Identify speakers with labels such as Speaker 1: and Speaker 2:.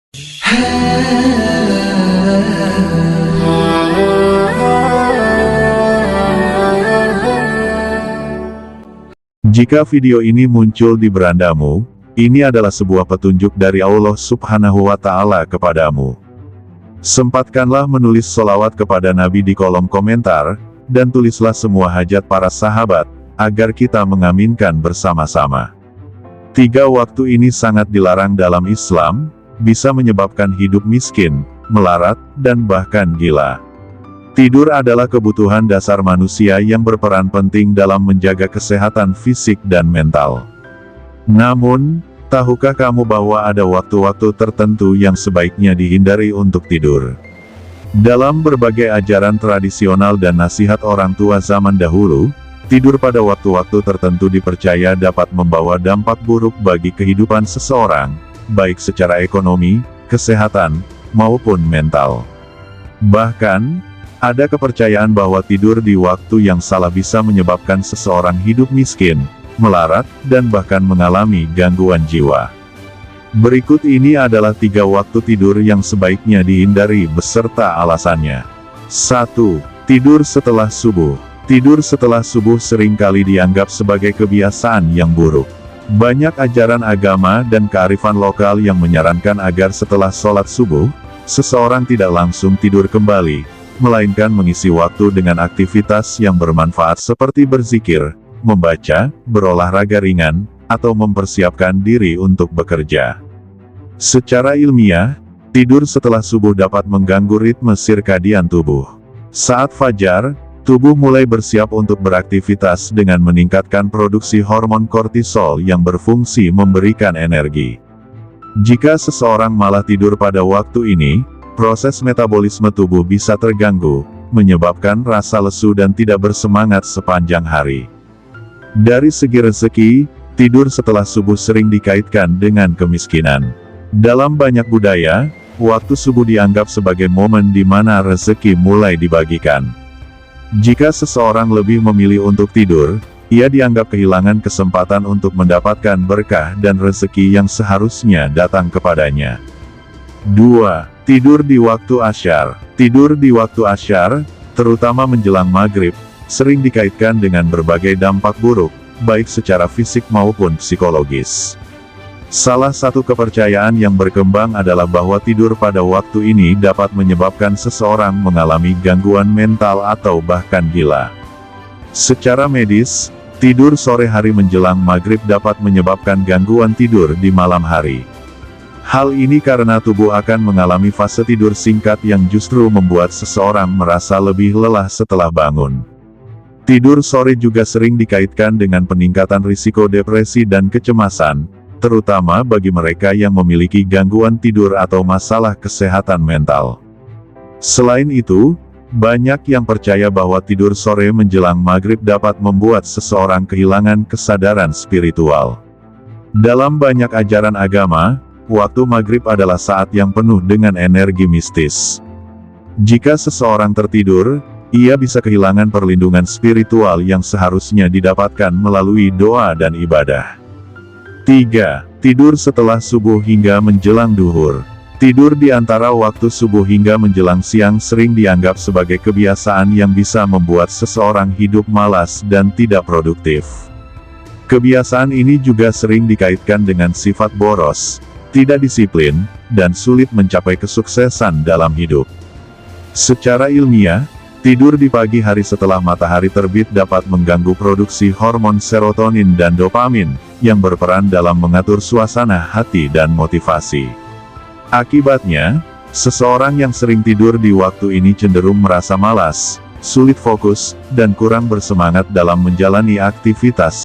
Speaker 1: Jika video ini muncul di berandamu, ini adalah sebuah petunjuk dari Allah Subhanahu wa Ta'ala kepadamu. Sempatkanlah menulis sholawat kepada Nabi di kolom komentar, dan tulislah semua hajat para sahabat, agar kita mengaminkan bersama-sama. 3 waktu ini sangat dilarang dalam Islam, bisa menyebabkan hidup miskin, melarat, dan bahkan gila. Tidur adalah kebutuhan dasar manusia yang berperan penting dalam menjaga kesehatan fisik dan mental. Namun, tahukah kamu bahwa ada waktu-waktu tertentu yang sebaiknya dihindari untuk tidur? Dalam berbagai ajaran tradisional dan nasihat orang tua zaman dahulu, tidur pada waktu-waktu tertentu dipercaya dapat membawa dampak buruk bagi kehidupan seseorang, baik secara ekonomi, kesehatan, maupun mental. Bahkan, ada kepercayaan bahwa tidur di waktu yang salah bisa menyebabkan seseorang hidup miskin, melarat, dan bahkan mengalami gangguan jiwa. Berikut ini adalah 3 waktu tidur yang sebaiknya dihindari beserta alasannya. 1. Tidur setelah subuh. Tidur setelah subuh seringkali dianggap sebagai kebiasaan yang buruk. Banyak ajaran agama dan kearifan lokal yang menyarankan agar setelah sholat subuh, seseorang tidak langsung tidur kembali, melainkan mengisi waktu dengan aktivitas yang bermanfaat seperti berzikir, membaca, berolahraga ringan, atau mempersiapkan diri untuk bekerja. Secara ilmiah, tidur setelah subuh dapat mengganggu ritme sirkadian tubuh. Saat fajar, tubuh mulai bersiap untuk beraktivitas dengan meningkatkan produksi hormon kortisol yang berfungsi memberikan energi. Jika seseorang malah tidur pada waktu ini, proses metabolisme tubuh bisa terganggu, menyebabkan rasa lesu dan tidak bersemangat sepanjang hari. Dari segi rezeki, tidur setelah subuh sering dikaitkan dengan kemiskinan. Dalam banyak budaya, waktu subuh dianggap sebagai momen di mana rezeki mulai dibagikan. Jika seseorang lebih memilih untuk tidur, ia dianggap kehilangan kesempatan untuk mendapatkan berkah dan rezeki yang seharusnya datang kepadanya. 2. Tidur di waktu asyar. Tidur di waktu asyar, terutama menjelang maghrib, sering dikaitkan dengan berbagai dampak buruk, baik secara fisik maupun psikologis. Salah satu kepercayaan yang berkembang adalah bahwa tidur pada waktu ini dapat menyebabkan seseorang mengalami gangguan mental atau bahkan gila. Secara medis, tidur sore hari menjelang maghrib dapat menyebabkan gangguan tidur di malam hari. Hal ini karena tubuh akan mengalami fase tidur singkat yang justru membuat seseorang merasa lebih lelah setelah bangun. Tidur sore juga sering dikaitkan dengan peningkatan risiko depresi dan kecemasan, terutama bagi mereka yang memiliki gangguan tidur atau masalah kesehatan mental. Selain itu, banyak yang percaya bahwa tidur sore menjelang maghrib dapat membuat seseorang kehilangan kesadaran spiritual. Dalam banyak ajaran agama, waktu maghrib adalah saat yang penuh dengan energi mistis. Jika seseorang tertidur, ia bisa kehilangan perlindungan spiritual yang seharusnya didapatkan melalui doa dan ibadah. 3. Tidur setelah subuh hingga menjelang duhur. Tidur di antara waktu subuh hingga menjelang siang sering dianggap sebagai kebiasaan yang bisa membuat seseorang hidup malas dan tidak produktif. Kebiasaan ini juga sering dikaitkan dengan sifat boros, tidak disiplin, dan sulit mencapai kesuksesan dalam hidup. Secara ilmiah, tidur di pagi hari setelah matahari terbit dapat mengganggu produksi hormon serotonin dan dopamin, yang berperan dalam mengatur suasana hati dan motivasi. Akibatnya, seseorang yang sering tidur di waktu ini cenderung merasa malas, sulit fokus, dan kurang bersemangat dalam menjalani aktivitas